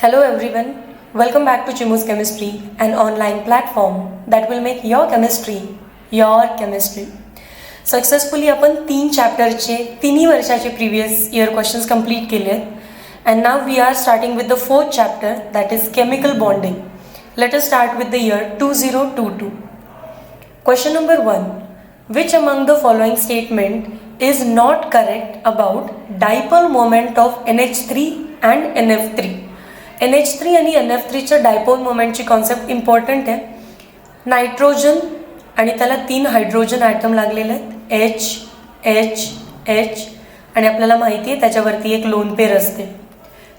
Hello everyone, welcome back to Chimu's Chemistry, an online platform that will make your chemistry your chemistry. Successfully आपण 3 चॅप्टरचे 3 वर्षाचे previous year questions complete केले आहेत and now we are starting with the 4th chapter, that is chemical bonding. Let us start with the year 2022. Question number 1. Which among the following statement is not correct about dipole moment of NH3 and NF3? NH3 आणि NF3च्या dipole मोमेंटची concept important आहे. Nitrogen आणि त्याला 3 hydrogen item लागलेले आहेत, H आणि आपल्याला माहिती आहे त्याच्यावरती एक लोन पेअर असते.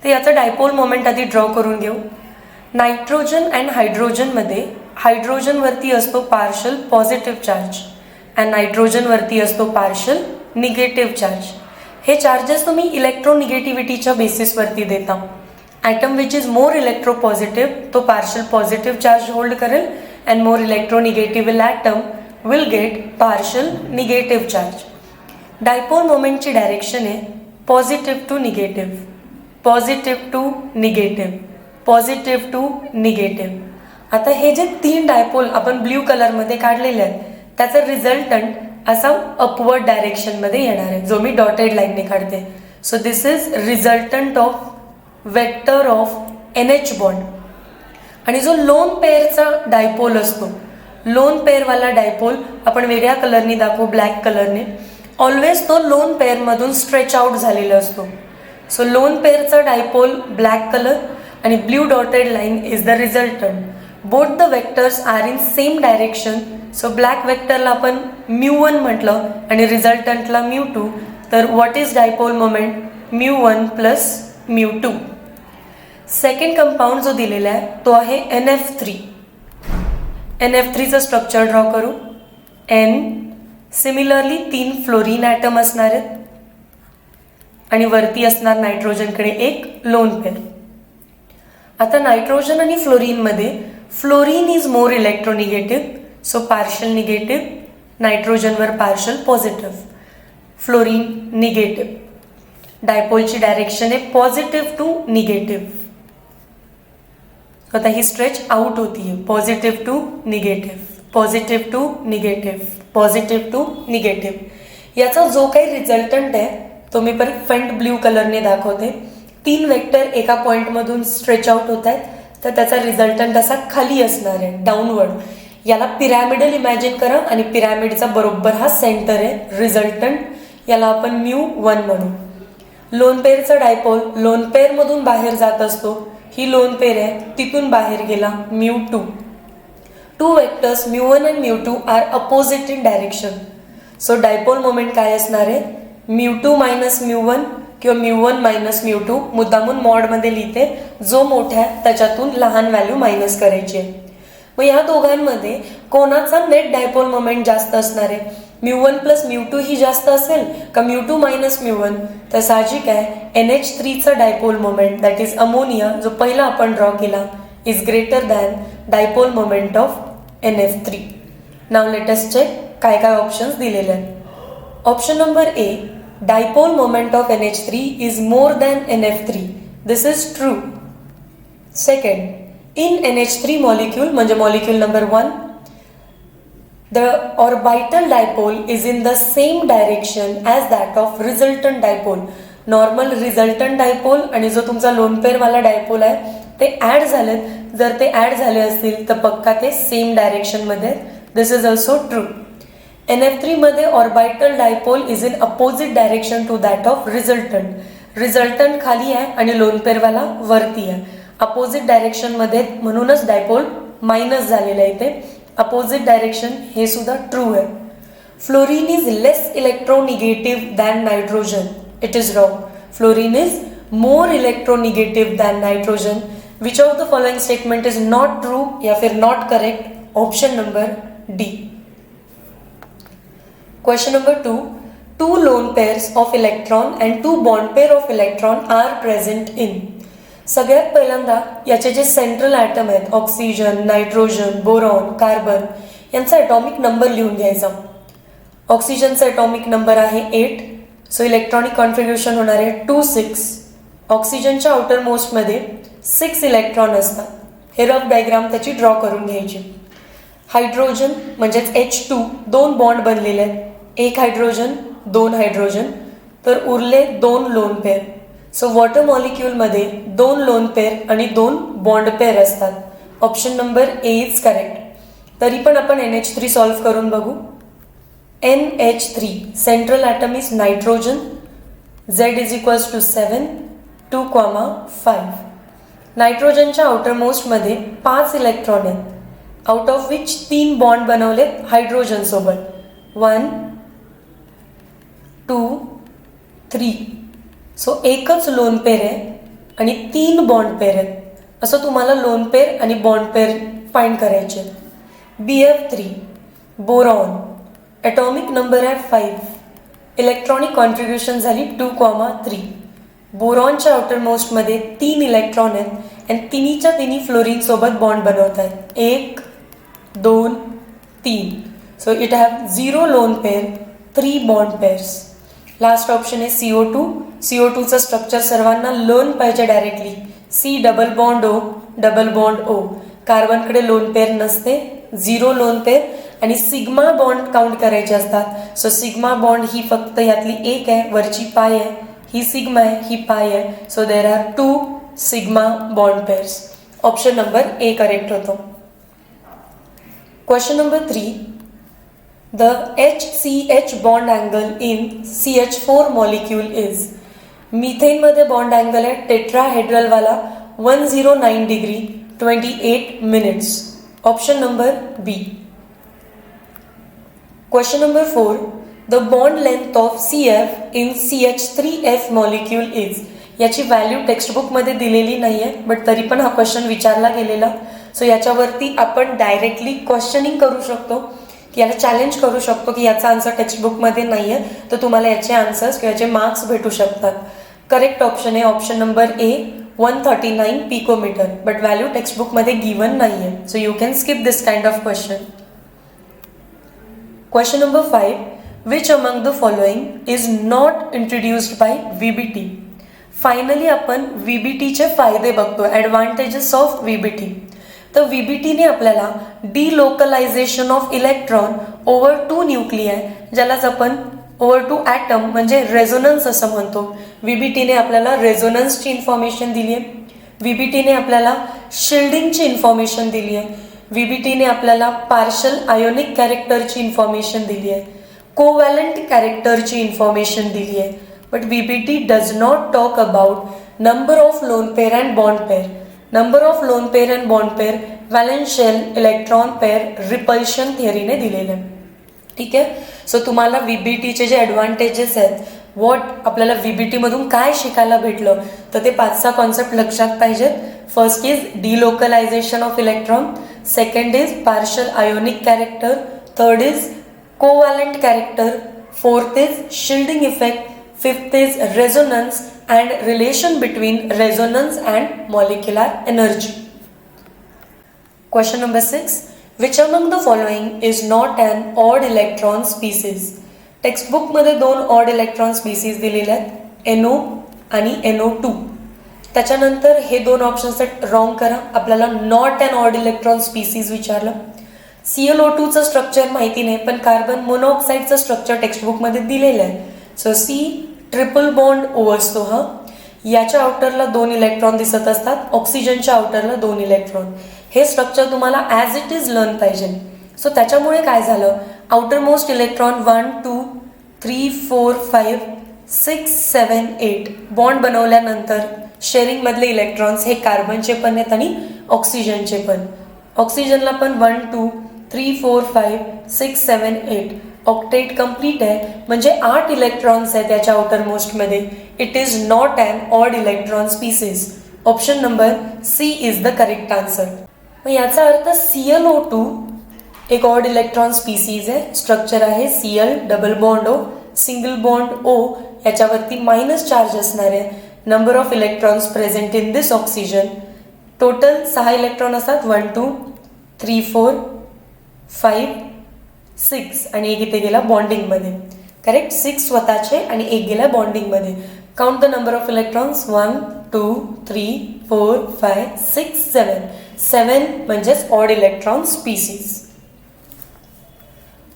तर याचं डायपोल मोमेंट आधी ड्रॉ करून घेऊ. नायट्रोजन अँड हायड्रोजनमध्ये हायड्रोजनवरती असतो पार्शल पॉझिटिव्ह चार्ज अँड नायट्रोजनवरती असतो पार्शल निगेटिव्ह चार्ज. हे चार्जेस तुम्ही इलेक्ट्रोनिगेटिव्हिटीच्या बेसिसवरती देता. Atom which is more electropositive तो पार्शल पॉझिटिव्ह चार्ज होल्ड करेल and more electronegative atom will get partial negative charge. Dipole मोमेंटची डायरेक्शन आहे positive to negative, positive to negative, positive to negative. आता हे जे 3 डायपोल आपण ब्ल्यू कलरमध्ये काढलेले आहेत त्याचा रिझल्टंट असा अपवर्ड डायरेक्शनमध्ये येणार आहे, जो मी डॉटेड लाईनने काढते. So this is resultant of vector of NH bond. आणि जो लोन पेअरचा डायपोल असतो, लोन पेअरवाला डायपोल आपण वेगळ्या कलरने दाखवू, ब्लॅक कलरने. ऑलवेज तो लोन पेअरमधून स्ट्रेच आउट झालेला असतो. सो लोन पेअरचा डायपोल ब्लॅक कलर आणि blue dotted line is the resultant. Both the vectors are in same direction. So black वेक्टरला आपण μ1 म्हटलं आणि रिझल्टंटला μ2. तर what is dipole moment? μ1 plus μ2. Second compound जो दिलेला आहे तो आहे NF3. NF3चं स्ट्रक्चर ड्रॉ करू. N सिमिलरली 3 फ्लोरीन ॲटम असणार आहेत आणि वरती असणार नायट्रोजनकडे एक लोन पेअर. आता नायट्रोजन आणि फ्लोरीनमध्ये fluorine is more electronegative, so partial negative, नायट्रोजनवर पार्शल पॉझिटिव्ह, फ्लोरीन निगेटिव्ह. डायपोलची डायरेक्शन आहे पॉझिटिव्ह टू निगेटिव्ह. आता ही स्ट्रेच आउट होती आहे positive to negative, positive to negative, positive to negative. याचा जो काही रिझल्टंट आहे तो मी परत फेंट ब्ल्यू कलरने दाखवते. 3 वेक्टर एका पॉईंटमधून स्ट्रेच आउट होत आहेत, तर त्याचा रिझल्टंट असा खाली असणार आहे, डाऊनवर्ड. याला पिरॅमिडल इमॅजिन करा आणि पिरॅमिडचा बरोबर हा सेंटर आहे रिझल्टंट. याला आपण μ1 म्हणू. लोन पेअरचा डायपोल लोन पेअरमधून बाहेर जात असतो. ही लोन पेअर आहे, तिथून बाहेर गेला μ2. 2 वेक्टर्स μ1 आणि μ2 are opposite in direction. So dipole moment काय असणार आहे? μ2 मायनस μ1 किंवा μ1 मायनस μ2. मुद्दामून मॉडमध्ये लिहिते, जो मोठ्या त्याच्यातून लहान व्हॅल्यू मायनस करायची आहे. मग ह्या दोघांमध्ये कोणाचा नेट डायपोल मोमेंट जास्त असणार आहे? μ1 प्लस μ2 ही जास्त असेल का μ2 मायनस μ1? तर साहजिक आहे NH3चा dipole moment, that is ammonia, जो पहिला आपण ड्रॉ केला, is greater than dipole moment of NF3. Now let us check काय काय ऑप्शन्स दिलेले आहेत. Option number A, dipole moment of NH3 is more than NF3. This is true. Second, in NH3 molecule म्हणजे molecule number 1, the orbital dipole is in the same direction as that of resultant dipole. Normal resultant dipole आणि जो तुमचा loan पेअरवाला dipole आहे ते add झालेत. जर ते ॲड झाले असतील तर पक्का ते सेम डायरेक्शनमध्ये. This is also true. NF3 मध्ये orbital dipole is in opposite direction to that of resultant. Resultant खाली आहे आणि लोन पेअरवाला वरती आहे, अपोजिट डायरेक्शनमध्ये, म्हणूनच डायपोल मायनस झालेला आहे इथे. अपोजिट डायरेक्शन हे सुद्धा ट्रू आहे. Fluorine is less electronegative than nitrogen. It is wrong. Fluorine is more electronegative than nitrogen. Which of the following statement is not true या फिर not correct? Option number D. Question number 2. 2 lone pairs of electron and 2 bond pair of electron are present in. सगळ्यात पहिल्यांदा याचे जे central atom आहेत, oxygen, nitrogen, boron, carbon, यांचा atomic number लिहून घ्यायचा. ऑक्सिजनचा ॲटॉमिक नंबर आहे 8. सो इलेक्ट्रॉनिक कॉन्फिग्रेशन होणार आहे 2 6. ऑक्सिजनच्या आउटर मोस्टमध्ये 6 इलेक्ट्रॉन असतात. हे रफ डायग्राम त्याची ड्रॉ करून घ्यायची. हायड्रोजन म्हणजेच H2 2 बॉन्ड बनलेले आहेत. एक हायड्रोजन 2 हायड्रोजन, तर उरले 2 लोन पेअर. सो वॉटर मॉलिक्यूलमध्ये 2 लोन पेअर आणि 2 बॉन्ड पेअर असतात. Option number A is correct. तरी पण आपण NH3 सॉल्व्ह करून बघू. NH3 central atom is nitrogen. Z is equals to 7 2,5. नायट्रोजनच्या आउटरमोस्टमध्ये 5 इलेक्ट्रॉन आहेत, आउट ऑफ विच 3 बॉन्ड बनवलेत हायड्रोजन सोबत. 1 2 3. सो एकच लोन पेअर आहे आणि 3 बॉन्ड पेअर आहेत. असं तुम्हाला लोन पेअर आणि बॉन्ड पेअर फाइंड करायचे. BF3 बोरॉन, ॲटॉमिक नंबर आहे 5, इलेक्ट्रॉनिक कॉन्ट्रीब्युशन झाली 2,3. बोरॉनच्या आउटरमोस्टमध्ये 3 इलेक्ट्रॉन आहेत आणि तिन्हीच्या तिन्ही फ्लोरीन सोबत बॉन्ड बनवत आहेत. 1 2 3. So it have 0 lone pair, 3 bond pairs. Last option आहे CO2. CO2चं स्ट्रक्चर सर्वांना लोन पाहिजे directly. C double bond O double bond O. कार्बनकडे लोन पेअर नसते, 0 लोन पेअर आणि सिग्मा बॉन्ड काउंट करायचे असतात. सो सिग्मा बॉन्ड ही फक्त यातली एक आहे, वरची पाय आहे, ही सिग्मा आहे, ही पाय आहे. So there are 2 sigma bond pairs. Option number A correct होतो. Question number 3. The HCH bond angle in CH4 molecule is. मिथेनमध्ये बॉन्ड अँगल आहे टेट्राहेड्रलवाला 109 degree 28 minutes. Option number B. Question number 4. The bond length of CF in CH3F molecule is. याची value टेक्स्टबुकमध्ये दिलेली नाही आहे, but तरी पण हा क्वेश्चन विचारला गेलेला. सो याच्यावरती आपण डायरेक्टली क्वेश्चनिंग करू शकतो, की याला चॅलेंज करू शकतो की याचा आन्सर टेक्स्टबुकमध्ये नाही आहे, तर तुम्हाला याचे आन्सर्स किंवा याचे मार्क्स भेटू शकतात. करेक्ट ऑप्शन आहे option number A 139 picometer, but value टेक्स्टबुकमध्ये गिवन नाही आहे. So you can skip this kind of question. Question number 5. Which among the following is not introduced by VBT. Finally आपण VBTचे फायदे बघतो, ॲडव्हान्टेजेस ऑफ VBT. तर VBTने आपल्याला डिलोकलायझेशन ऑफ इलेक्ट्रॉन ओव्हर 2 न्यूक्लियाय, ज्यालाच आपण ओव्हर 2 ॲटम म्हणजे रेझोनन्स असं म्हणतो. VBTने आपल्याला रेझोनन्सची इन्फॉर्मेशन दिली आहे. VBTने आपल्याला शिल्डिंगची इन्फॉर्मेशन दिली आहे. VBTने आपल्याला पार्शल आयोनिक कॅरेक्टरची इन्फॉर्मेशन दिली आहे, कोव्हॅलंट कॅरेक्टरची इन्फॉर्मेशन दिली आहे. But VBT does not talk about number of lone pair and bond pair. Number of lone pair and bond pair valence shell electron pair repulsion थिअरीने दिलेले आहे. ठीक आहे. सो तुम्हाला VBTचे जे ॲडव्हान्टेजेस आहेत, वॉट आपल्याला VBTमधून काय शिकायला भेटलं, तर ते 5 कॉन्सेप्ट लक्षात पाहिजेत. First is delocalisation of electron, second is partial ionic character, third is covalent character, fourth is shielding effect, fifth is resonance and relation between resonance and molecular energy. Question number 6. Which among the following is not an odd electron species? Textbook मध्ये 2 odd electron species दिलेले आहेत, NO आणि NO2. त्याच्यानंतर हे 2 options wrong करा. आपल्याला not an odd electron species विचारलं. ClO2चं स्ट्रक्चर माहिती नाही, पण कार्बन मोनोऑक्साईडचं स्ट्रक्चर टेक्स्टबुकमध्ये दिलेलं आहे. So C triple bond O असतो हा. याच्या आउटरला 2 इलेक्ट्रॉन दिसत असतात, ऑक्सिजनच्या आउटरला 2 इलेक्ट्रॉन. हे स्ट्रक्चर तुम्हाला ॲज इट इज लर्न पाहिजे. सो त्याच्यामुळे काय झालं, आउटर मोस्ट इलेक्ट्रॉन 1 2 3 4 5 6 7 8 बॉन्ड बनवल्यानंतर शेअरिंगमधले इलेक्ट्रॉन्स हे कार्बनचे पण आहेत आणि ऑक्सिजनचे पण. ऑक्सिजनला पण 1 2 3 4 5 6 7 8 ऑक्टेट कंप्लीट आहे, म्हणजे 8 इलेक्ट्रॉन्स आहेत त्याच्या आउटर मोस्टमध्ये. It is not an odd electron species. Option number C is the correct answer. मग याचा अर्थ ClO2 एक ऑड इलेक्ट्रॉन स्पीसीज आहे. स्ट्रक्चर आहे Cl double bond O single bond O, याच्यावरती मायनस चार्ज असणार आहे. Number of electrons present in this oxygen, total 6 electron असतात. 1 2 3 4 5 6 आणि एक इथे गेला बॉन्डिंगमध्ये. करेक्ट, 6 स्वतःचे आणि एक गेला बॉन्डिंगमध्ये. Count the number of electrons 1 2 3 4 5 6 7 7 म्हणजेच odd electron species.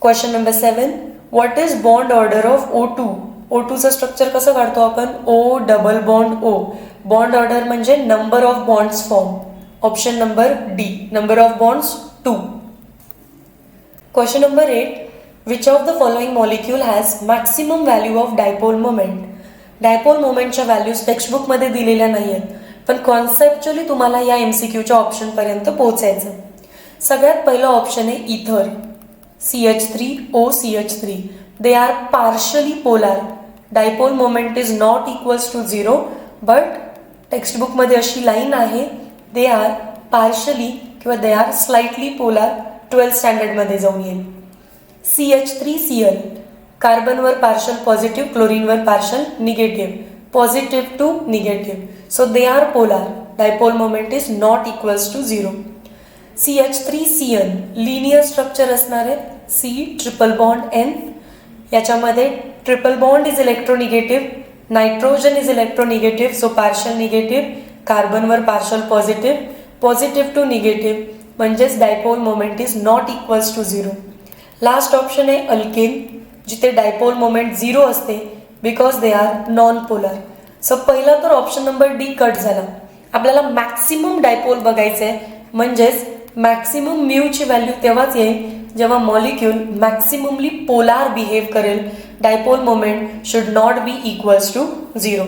Question number 7. What is bond order of O2? O2चं स्ट्रक्चर कसं काढतो आपण? O double bond O. Bond order म्हणजे number of bonds form. Option number D, number of bonds 2. Question number 8. Which of the following molecule has maximum value of dipole moment? Dipole मोमेंटच्या values टेक्स्टबुकमध्ये दिलेल्या नाही आहेत, पण कॉन्सेप्च्युअली तुम्हाला या MCQच्या ऑप्शनपर्यंत पोहोचायचं. सगळ्यात पहिलं ऑप्शन आहे ether, CH3OCH3. They are partially polar. Dipole moment is not equals to 0, but टेक्स्टबुकमध्ये अशी लाईन आहे, दे आर पार्शली किंवा they are slightly polar. 12th स्टँडर्डमध्ये जाऊन येईल. CH3Cl, कार्बनवर पार्शल पॉझिटिव्ह, क्लोरीनवर partial negative, positive to negative. So they are polar. Dipole moment is not equals to 0. CH3Cl linear structure असणार आहे. C triple bond N. याच्यामध्ये triple bond is electronegative, nitrogen is इलेक्ट्रोनिगेटिव्ह, so partial negative. कार्बनवर partial positive, positive to negative, म्हणजेच dipole moment is not equals to 0. Last option आहे alkane, जिथे dipole moment 0 असते because they are non polar. So पहिला तर option number D cut झाला. आपल्याला maximum dipole बघायचं आहे, म्हणजेच मॅक्सिमम म्यूची व्हॅल्यू तेव्हाच येईल जेव्हा मॉलिक्यूल मॅक्सिममली पोलार बिहेव करेल. Dipole moment should not be equals to 0.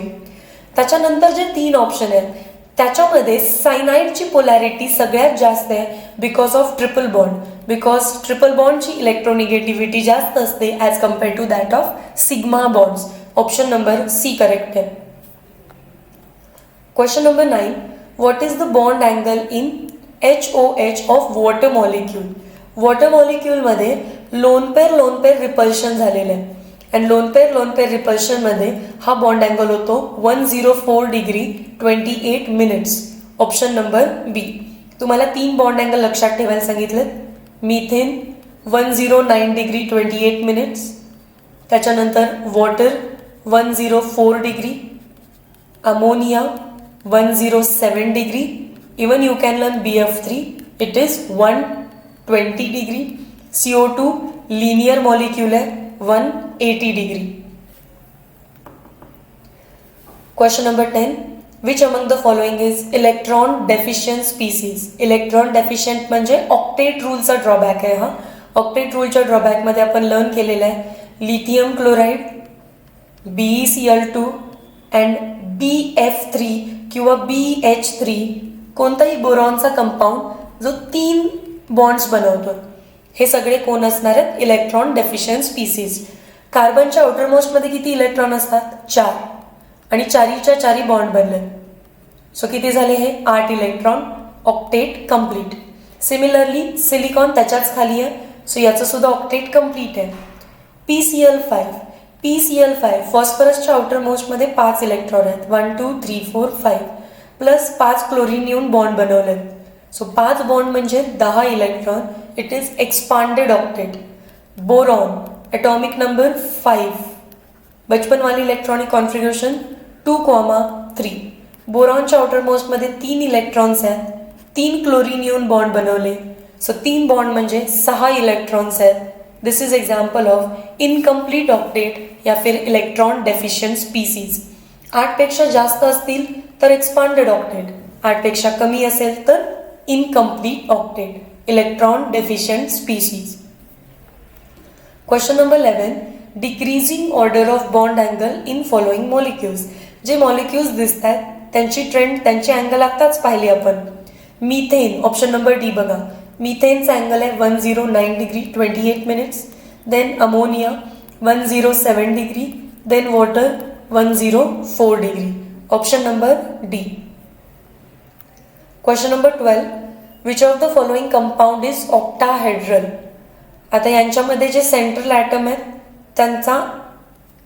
त्याच्यानंतर जे 3 ऑप्शन आहेत त्याच्यामध्ये सायनाइडची पोलॅरिटी सगळ्यात जास्त आहे because of triple bond. Because triple बॉन्डची इलेक्ट्रोनिगेटिव्हिटी जास्त असते as compare to that of sigma bonds. Option number C correct आहे. Question number 9. What is the bond angle in HOH of water molecule? Water मॉलिक्यूलमध्ये lone pair repulsion झालेलं आहे, and lone pair रिपल्शनमध्ये हा bond angle होतो 104 degree 28 minutes. Option number बी. तुम्हाला 3 bond angle लक्षात ठेवायला सांगितलं. मिथेन 109 डिग्री 28 मिनिट्स, त्याच्यानंतर water 104 degree, ammonia 107 degree. Even you can learn BF3, it is 120 degree. CO2 linear molecule है 180 degree. Question number 10. Which among the following is electron deficient species? Electron deficient म्हणजे octet रूलचा drawback आहे. हा octet रूलच्या ड्रॉबॅकमध्ये आपण learn केलेला आहे lithium chloride, BeCl2 and BF3 किंवा BH3. कोणताही बोरॉनचा compound जो 3 बॉन्ड्स बनवतो. हे सगळे कोण असणार आहेत? Electron deficient species. कार्बनच्या आउटरमोस्टमध्ये किती इलेक्ट्रॉन असतात? 4, आणि 4च्या 4 बॉन्ड बनले. सो किती झाले हे? 8 electron. Octet complete. Similarly silicon त्याच्याच खाली आहे, सो याचं सुद्धा ऑक्टेट कम्प्लीट आहे. PCl5 फॉस्फरसच्या आउटरमोस्टमध्ये 5 इलेक्ट्रॉन आहेत. 1 2 3 4 5 प्लस 5 क्लोरीन येऊन बॉन्ड बनवले. सो 5 बॉन्ड म्हणजे 10 electron. It is expanded octet. Boron atomic number 5, बचपन वाली इलेक्ट्रॉनिक कॉन्फिगरेशन 2,3. बोरॉनच्या आउटरमोस्टमध्ये 3 इलेक्ट्रॉन्स आहेत, 3 क्लोरीन येऊन बॉन्ड बनवले. सो 3 बॉन्ड म्हणजे 6 इलेक्ट्रॉन्स आहेत. This is example of incomplete octet या फिर इलेक्ट्रॉन डेफिशियंट स्पीसीज. 8 पेक्षा जास्त असतील तर एक्सपांडेड ऑक्टेट, 8 पेक्षा कमी असेल तर incomplete octet, electron deficient species. Question number 11. Decreasing order of bond angle in following molecules. जे मॉलिक्युल्स दिसत आहेत त्यांची ट्रेंड, त्यांची अँगल आत्ताच पाहिली आपण. मिथेन ऑप्शन नंबर डी बघा. मिथेनचा अँगल आहे 109 degree 28 minutes. Then ammonia 107 degree. Then water 104 degree. Option number D. Question number 12. Which of the following compound is octahedral. आता यांच्यामध्ये जे सेंट्रल ॲटम आहेत त्यांचा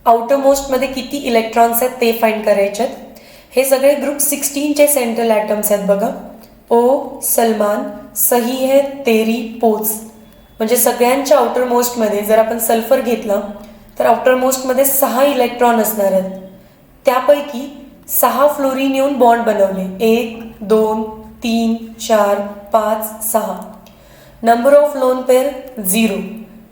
आउटरमोस्टमध्ये किती इलेक्ट्रॉन्स आहेत ते फाइंड करायचे आहेत. हे सगळे ग्रुप 16चे सेंट्रल ॲटम्स आहेत बघा. ओ सलमान, सही है तेरी पोच. म्हणजे सगळ्यांच्या आउटरमोस्टमध्ये जर आपण सल्फर घेतला तर आउटरमोस्टमध्ये 6 इलेक्ट्रॉन असणार आहेत. त्यापैकी 6 फ्लोरीन येऊन बॉन्ड बनवले, 1 2 3 4 5 6. Number of lone pair 0,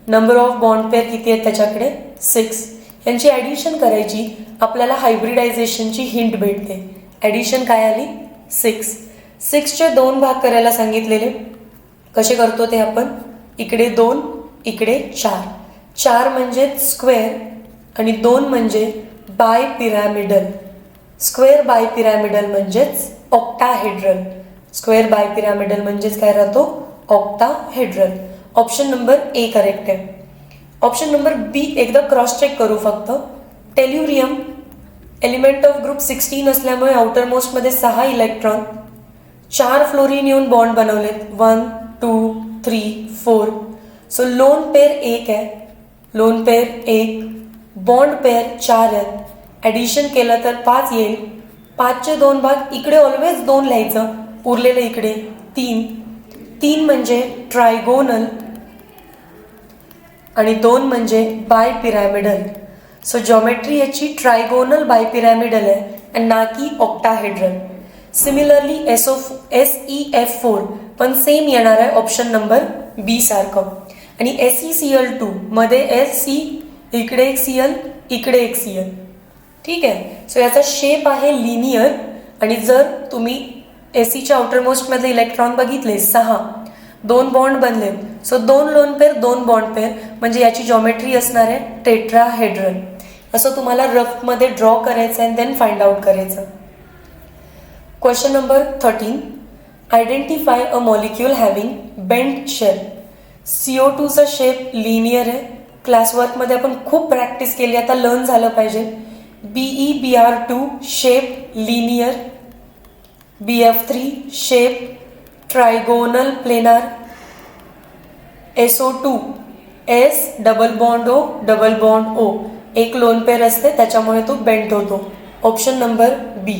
number of bond pair किती आहेत त्याच्याकडे 6. यांची ॲडिशन करायची, आपल्याला हायब्रिडायझेशनची हिंट भेटते. ॲडिशन काय आली 6. 6चे 2 भाग करायला सांगितलेले, कसे करतो ते आपण, इकडे 2 इकडे 4. 4 म्हणजे स्क्वेअर आणि 2 म्हणजे bipyramidal. Square bipyramidal म्हणजेच ऑक्टाहेड्रल. स्क्वेअर बाय पिरॅमिडल म्हणजेच काय राहतो, octahedral. Option number A correct आहे. ऑप्शन नंबर बी एकदा क्रॉस चेक करू फक्त. टेल्युरियम एलिमेंट ऑफ ग्रुप 16 असल्यामुळे आउटर मोस्टमध्ये 6 इलेक्ट्रॉन, 4 फ्लोरीन येऊन बॉन्ड बनवलेत, 1 2 3 4. सो लोन पेअर 1 आहे, लोन पेअर 1, बॉन्ड पेअर 4 आहेत. ॲडिशन केलं तर 5 येईल. 5चे 2 भाग इकडे ऑलवेज 2 लिहायचं, उरलेलं इकडे 3. 3 म्हणजे ट्रायगोनल आणि 2 म्हणजे बाय पिरॅमिडल. सो जॉमेट्री याची ट्रायगोनल बाय पिरॅमिडल आहे आणि ना की ऑक्टाहेड्रल. सिमिलरली SeF4 पण सेम येणार आहे ऑप्शन नंबर बी सारखं. आणि SeCl2 मध्ये SC, इकडे एक Cl इकडे एक Cl. ठीक आहे. सो याचा शेप आहे लिनियर. आणि जर तुम्ही Seच्या आउटरमोस्टमधले इलेक्ट्रॉन बघितले 6, 2 बॉन्ड बनले, so 2 lone pair 2 bond pair म्हणजे याची जॉमेट्री असणार आहे टेट्राहेड्रल. असं तुम्हाला रफमध्ये ड्रॉ करायचं आहे देन फाइंड आउट करायचं. Question number 13. Identify a molecule having bent shell. CO2चा शेप लिनियर आहे. क्लास वर्कमध्ये आपण खूप प्रॅक्टिस केली, आता लर्न झालं पाहिजे. BeBr2 shape linear, BF3 shape trigonal planar, SO2 S double bond O double bond O, एक लोन पेअर असते त्याच्यामुळे तो बेंट होतो. Option number B.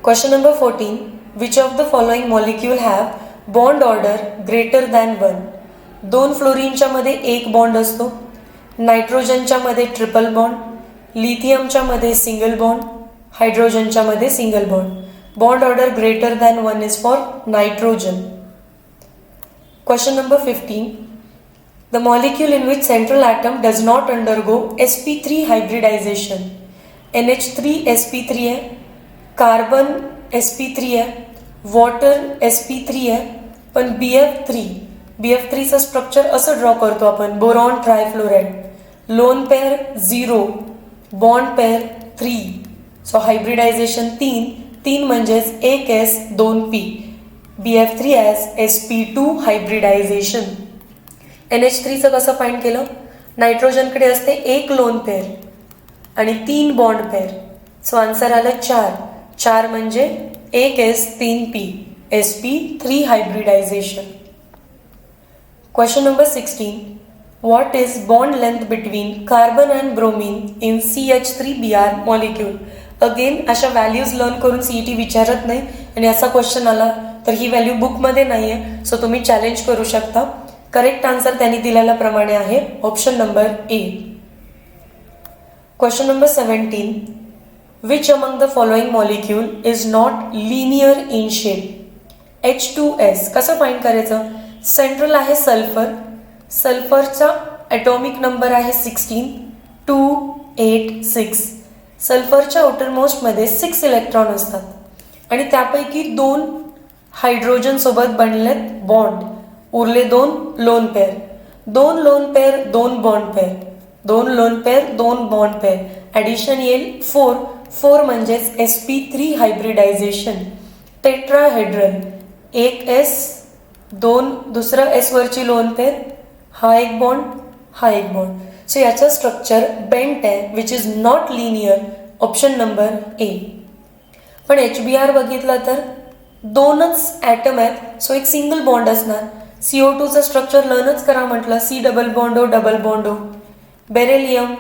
Question number 14. Which of the following molecule have bond order greater than 1. 2 फ्लोरीनच्या मध्ये 1 bond असतो, नायट्रोजनच्या मध्ये triple bond, लिथियमच्या मध्ये single bond, हायड्रोजनच्या मध्ये single bond. Bond order greater than 1 is for nitrogen. Question number 15. The molecule in which central atom does not undergo sp3 hybridization. NH3 sp3 है, carbon sp3 है, water sp3 है, पण BF3चं structure असं draw करतो आपण, boron trifluoride. Lone pair 0, bond pair 3. So hybridization 3 म्हणजेच 1s 2p. BF3 as sp2 hybridisation. NH3चं कसं find केलं, नायट्रोजनकडे असते 1 लोन पेअर आणि 3 बॉन्ड पेअर. सो आन्सर आलं 4 म्हणजे 1s 3p, sp3 hybridisation. Question number 16. What is bond length between carbon and bromine in CH3Br molecule. Again अशा values learn करून CET विचारत नाही आणि असा क्वेश्चन आला तर ही व्हॅल्यू बुकमध्ये नाही आहे, सो तुम्ही चॅलेंज करू शकता. करेक्ट आन्सर त्यांनी दिलेल्याप्रमाणे आहे option number A. Question number 17. Which among the following molecule is not linear in shape. H2S कसं फाइंड करायचं. सेंट्रल आहे सल्फर, सल्फरचा ॲटॉमिक नंबर आहे 16, 2 8 6. सल्फरच्या आउटरमोस्टमध्ये 6 इलेक्ट्रॉन असतात आणि त्यापैकी 2 हायड्रोजन सोबत बनलेत बॉन्ड, उरले 2 lone pair. 2 lone pair 2 bond pair, 2 lone pair 2 bond pair. Addition येईल 4 म्हणजेच sp3 हायब्रिडायझेशन. टेट्राहेड्रल, 1s 2 दुसरं S वरची लोन पेअर, हा एक बॉन्ड हा एक बॉन्ड. सो याचं स्ट्रक्चर बेंट आहे which is not linear. Option number ए. पण HBr बघितलं तर 2च ॲटम आहेत, सो एक सिंगल बॉन्ड असणार. CO2चं स्ट्रक्चर लर्नच करा म्हटलं, C double bond O double bond O. Beryllium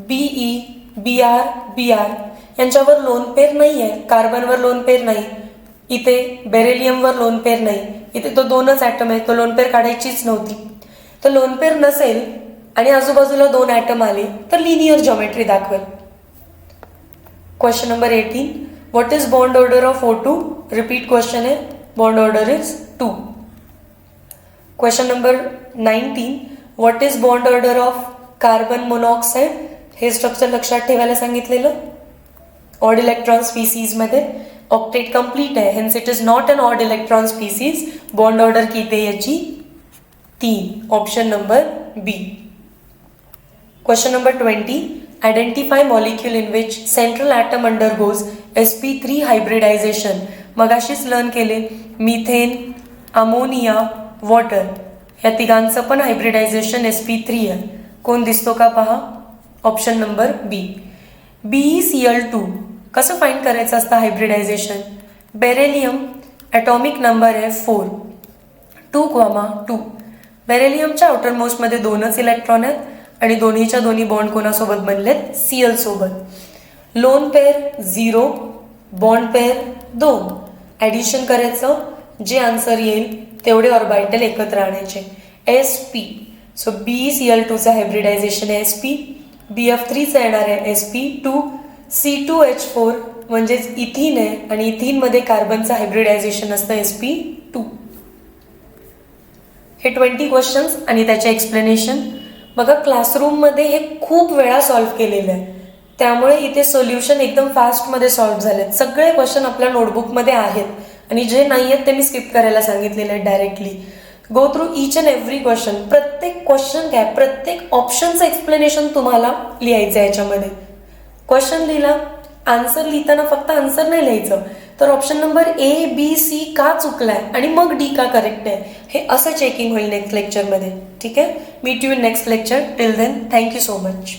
BE BR यांच्यावर लोन पेअर नाही आहे, कार्बनवर लोन पेअर नाही, इथे बेरेलियमवर लोन पेअर नाही, इथे तो 2च ॲटम आहे, तो लोन पेअर काढायचीच नव्हती. तर लोन पेअर नसेल आणि आजूबाजूला 2 ॲटम आले तर लिनियर जॉमेट्री दाखवेल. Question number 18, what is bond order of O2? Repeat question है, bond order is 2. Question number 19, what is bond order of carbon monoxide? हे स्ट्रक्चर लक्षात ठेवायला सांगितलेलं. ऑड इलेक्ट्रॉन स्पीसीज मध्ये ऑक्टेट कंप्लीट आहे, hence it is not an odd electron species. Bond order किती आहे याची? 3. Option number B. Question number 20, identify molecule in which central item undergoes sp3 hybridization. मगाशीच लर्न केले, मिथेन, अमोनिया, वॉटर या तिघांचं पण हायब्रिडायझेशन sp3 आहे. कोण दिसतो का पहा? ऑप्शन नंबर बी. BeCl2 कसं फाइंड करायचं असतं हायब्रिडायझेशन? बेरेलियम ॲटॉमिक नंबर आहे 4, 2,2. बेरेलियमच्या आउटर मोस्टमध्ये 2च इलेक्ट्रॉन आहेत आणि दोन्हीच्या दोन्ही बॉन्ड कोणासोबत बनलेत? Cl सोबत. Loan pair 0, bond pair 2. Addition करायचं, जे आन्सर येईल तेवढे ऑर्बिटल एकत्र आणायचे. sp. सो BeCl2चं हायब्रिडायझेशन आहे sp. BF3चं येणार आहे sp2. C2H4 म्हणजेच इथिन आहे आणि इथिनमध्ये कार्बनचं हायब्रिडायझेशन असतं sp2. हे 20 क्वेश्चन्स आणि त्याचे एक्सप्लेनेशन. बघा, क्लासरूममध्ये हे खूप वेळा सॉल्व्ह केलेलं आहे, त्यामुळे इथे सोल्युशन एकदम फास्टमध्ये सॉल्व्ह झालेत. सगळे क्वेश्चन आपल्या नोटबुकमध्ये आहेत आणि जे नाही आहेत ते मी स्किप करायला सांगितलेले आहेत directly. Go through each and every question. प्रत्येक क्वेश्चन काय, प्रत्येक ऑप्शनचं एक्सप्लेनेशन तुम्हाला लिहायचं आहे याच्यामध्ये. क्वेश्चन लिहिला, आन्सर लिहिताना फक्त आन्सर नाही लिहायचं, तर ऑप्शन नंबर A-B-C का चुकलाय आणि मग D का करेक्ट आहे हे असं चेकिंग होईल नेक्स्ट लेक्चरमध्ये. ठीक आहे, meet you in next lecture. Till then, thank you so much.